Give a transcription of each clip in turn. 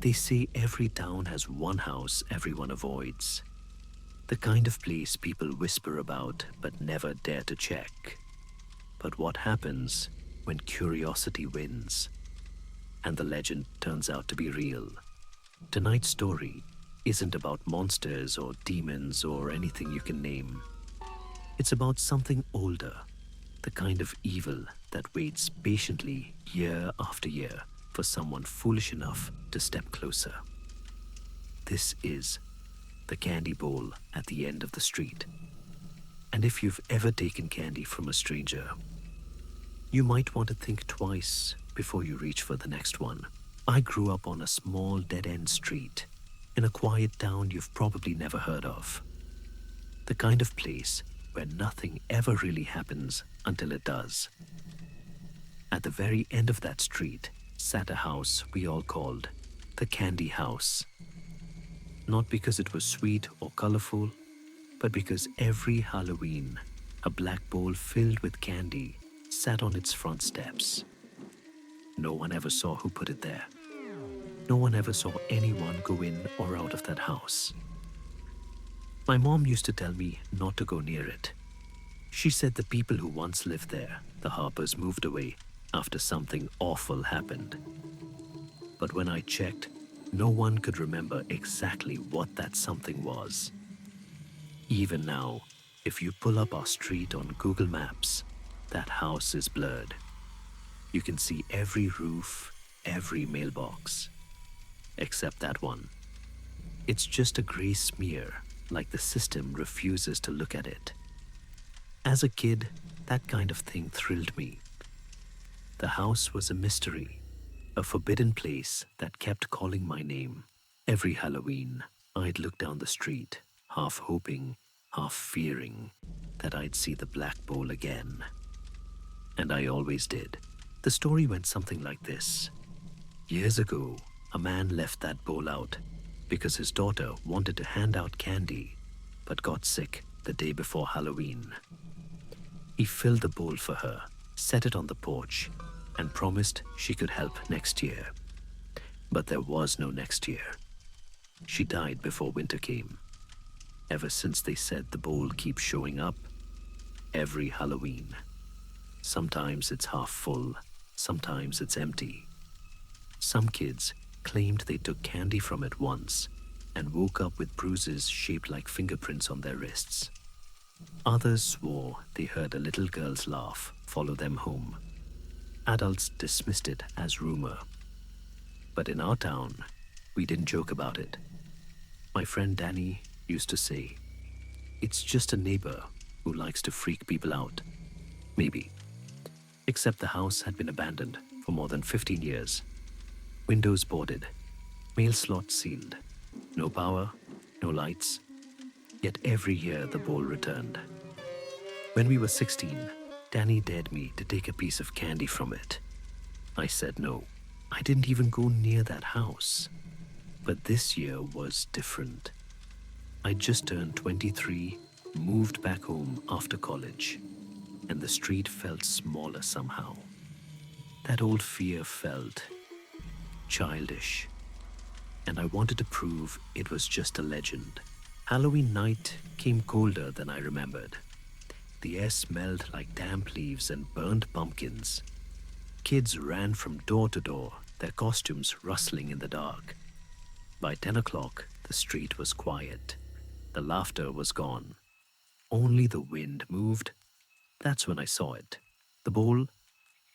They say every town has one house everyone avoids. The kind of place people whisper about but never dare to check. But what happens when curiosity wins and the legend turns out to be real? Tonight's story isn't about monsters or demons or anything you can name. It's about something older, the kind of evil that waits patiently year after year for someone foolish enough to step closer. This is the candy bowl at the end of the street. And if you've ever taken candy from a stranger, you might want to think twice before you reach for the next one. I grew up on a small dead-end street in a quiet town you've probably never heard of. The kind of place where nothing ever really happens until it does. At the very end of that street sat a house we all called the Candy House. Not because it was sweet or colorful, but because every Halloween, a black bowl filled with candy sat on its front steps. No one ever saw who put it there. No one ever saw anyone go in or out of that house. My mom used to tell me not to go near it. She said the people who once lived there, the Harpers, moved away after something awful happened. But when I checked, no one could remember exactly what that something was. Even now, if you pull up our street on Google Maps, that house is blurred. You can see every roof, every mailbox, except that one. It's just a gray smear, like the system refuses to look at it. As a kid, that kind of thing thrilled me. The house was a mystery, a forbidden place that kept calling my name. Every Halloween, I'd look down the street, half hoping, half fearing that I'd see the black bowl again. And I always did. The story went something like this. Years ago, a man left that bowl out because his daughter wanted to hand out candy but got sick the day before Halloween. He filled the bowl for her, set it on the porch, and promised she could help next year. But there was no next year. She died before winter came. Ever since, they said the bowl keeps showing up every Halloween. Sometimes it's half full, sometimes it's empty. Some kids claimed they took candy from it once and woke up with bruises shaped like fingerprints on their wrists. Others swore they heard a little girl's laugh follow them home. Adults dismissed it as rumor. But in our town, we didn't joke about it. My friend Danny used to say, "It's just a neighbor who likes to freak people out." Maybe. Except the house had been abandoned for more than 15 years. Windows boarded, mail slots sealed, no power, no lights. Yet every year the bowl returned. When we were 16, Danny dared me to take a piece of candy from it. I said no. I didn't even go near that house. But this year was different. I just turned 23, moved back home after college, and the street felt smaller somehow. That old fear felt childish, and I wanted to prove it was just a legend. Halloween night came colder than I remembered. The air smelled like damp leaves and burnt pumpkins. Kids ran from door to door, their costumes rustling in the dark. By 10 o'clock, the street was quiet. The laughter was gone. Only the wind moved. That's when I saw it. The bowl,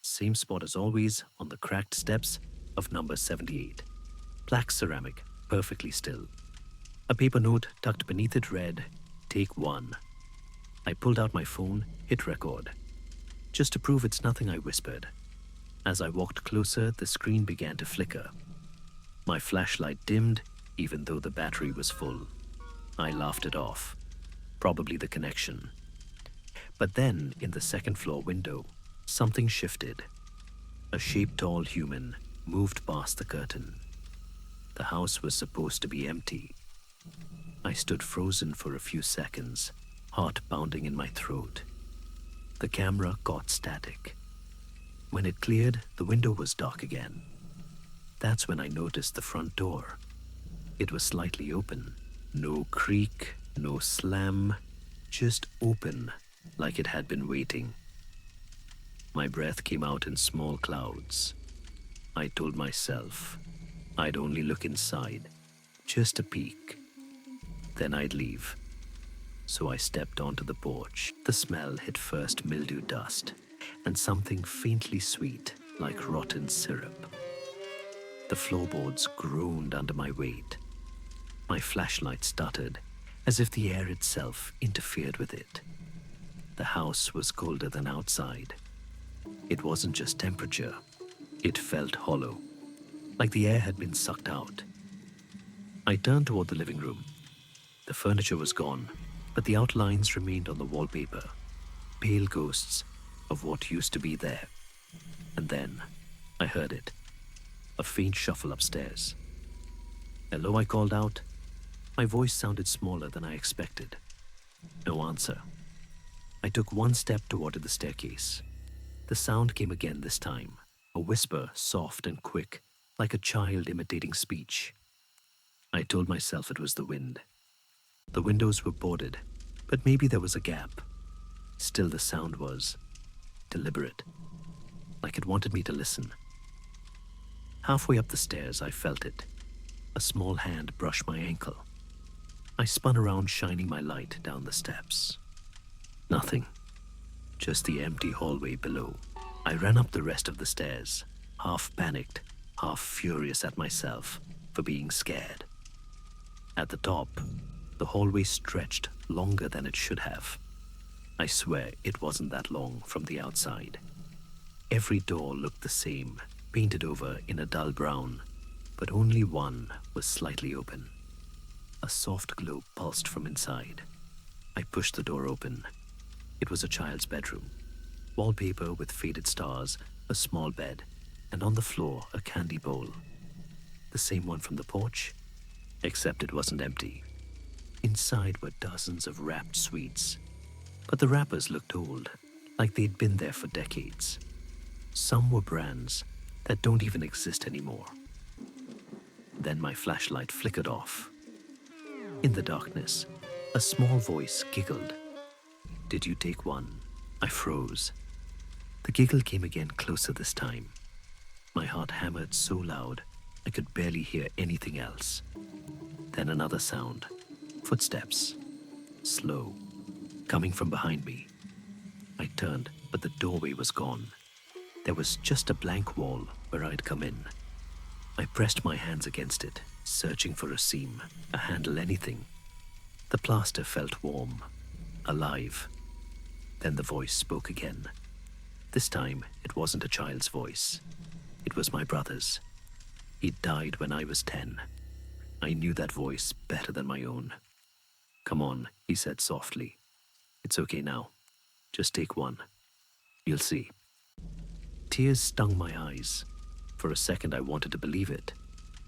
same spot as always, on the cracked steps of number 78. Black ceramic, perfectly still. A paper note tucked beneath it read, "Take 1." I pulled out my phone, hit record. Just to prove it's nothing, I whispered. As I walked closer, the screen began to flicker. My flashlight dimmed, even though the battery was full. I laughed it off. Probably the connection. But then, in the second floor window, something shifted. A shape-tall human moved past the curtain. The house was supposed to be empty. I stood frozen for a few seconds, heart pounding in my throat. The camera caught static. When it cleared, the window was dark again. That's when I noticed the front door. It was slightly open. No creak, no slam, just open, like it had been waiting. My breath came out in small clouds. I told myself I'd only look inside, just a peek. Then I'd leave. So I stepped onto the porch. The smell hit first mildew dust and something faintly sweet like rotten syrup. The floorboards groaned under my weight. My flashlight stuttered as if the air itself interfered with it. The house was colder than outside. It wasn't just temperature. It felt hollow, like the air had been sucked out. I turned toward the living room. The furniture was gone, but the outlines remained on the wallpaper, pale ghosts of what used to be there. And then I heard it, a faint shuffle upstairs. "Hello," I called out. My voice sounded smaller than I expected. No answer. I took one step toward the staircase. The sound came again this time, a whisper, soft and quick, like a child imitating speech. I told myself it was the wind. The windows were boarded, but maybe there was a gap. Still, the sound was deliberate, like it wanted me to listen. Halfway up the stairs, I felt it. A small hand brushed my ankle. I spun around, shining my light down the steps. Nothing. Just the empty hallway below. I ran up the rest of the stairs, half panicked, half furious at myself for being scared. At the top, the hallway stretched longer than it should have. I swear it wasn't that long from the outside. Every door looked the same, painted over in a dull brown, but only one was slightly open. A soft glow pulsed from inside. I pushed the door open. It was a child's bedroom. Wallpaper with faded stars, a small bed, and on the floor a candy bowl. The same one from the porch, except it wasn't empty. Inside were dozens of wrapped sweets, but the wrappers looked old, like they'd been there for decades. Some were brands that don't even exist anymore. Then my flashlight flickered off. In the darkness, a small voice giggled. "Did you take one?" I froze. The giggle came again, closer this time. My heart hammered so loud I could barely hear anything else. Then another sound. Footsteps. Slow. Coming from behind me. I turned, but the doorway was gone. There was just a blank wall where I'd come in. I pressed my hands against it, searching for a seam, a handle, anything. The plaster felt warm, alive. Then the voice spoke again. This time, it wasn't a child's voice. It was my brother's. He died when I was 10. I knew that voice better than my own. "Come on," he said softly. "It's okay now. Just take one. You'll see." Tears stung my eyes. For a second, I wanted to believe it.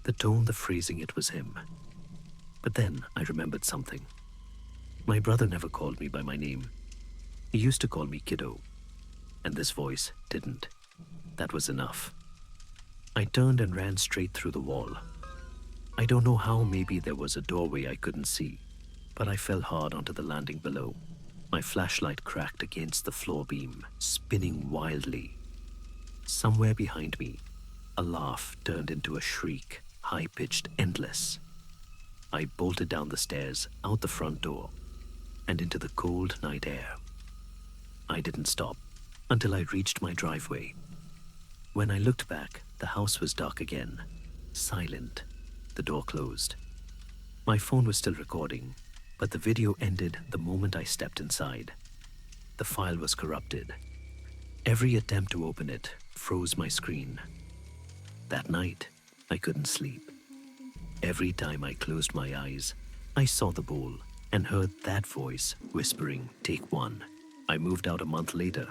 The tone, the phrasing, it was him. But then I remembered something. My brother never called me by my name. He used to call me Kiddo. And this voice didn't. That was enough. I turned and ran straight through the wall. I don't know how, maybe there was a doorway I couldn't see, but I fell hard onto the landing below. My flashlight cracked against the floor beam, spinning wildly. Somewhere behind me, a laugh turned into a shriek, high-pitched, endless. I bolted down the stairs, out the front door, and into the cold night air. I didn't stop until I reached my driveway. When I looked back, the house was dark again, silent, the door closed. My phone was still recording, but the video ended the moment I stepped inside. The file was corrupted. Every attempt to open it froze my screen. That night, I couldn't sleep. Every time I closed my eyes, I saw the bowl and heard that voice whispering, "Take one." I moved out a month later,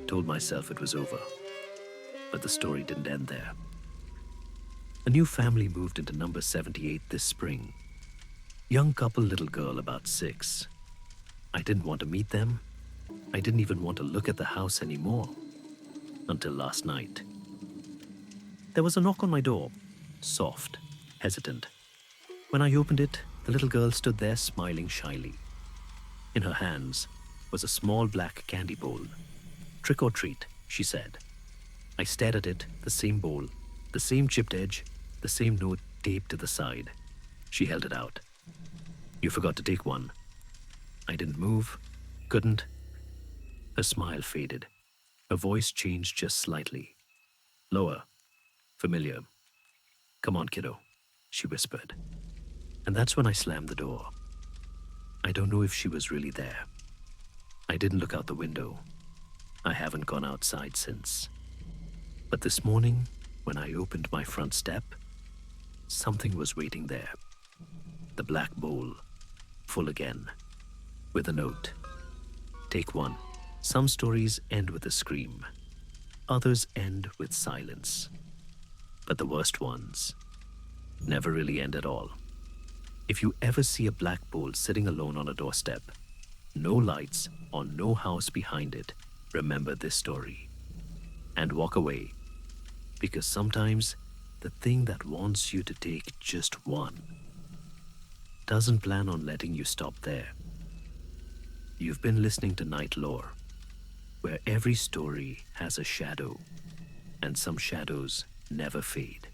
told myself it was over. But the story didn't end there. A new family moved into number 78 this spring. Young couple, little girl about 6. I didn't want to meet them. I didn't even want to look at the house anymore. Until last night. There was a knock on my door, soft, hesitant. When I opened it, the little girl stood there smiling shyly. In her hands was a small black candy bowl. "Trick or treat," she said. I stared at it, the same bowl, the same chipped edge, the same note taped to the side. She held it out. "You forgot to take one." I didn't move, couldn't. Her smile faded. Her voice changed just slightly. Lower, familiar. "Come on, kiddo," she whispered. And that's when I slammed the door. I don't know if she was really there. I didn't look out the window. I haven't gone outside since. But this morning, when I opened my front step, something was waiting there. The black bowl, full again, with a note. "Take one. Some stories end with a scream. Others end with silence. But the worst ones never really end at all. If you ever see a black bowl sitting alone on a doorstep, no lights or no house behind it, remember this story. And walk away. Because sometimes the thing that wants you to take just one doesn't plan on letting you stop there." You've been listening to NightLore, where every story has a shadow, and some shadows never fade.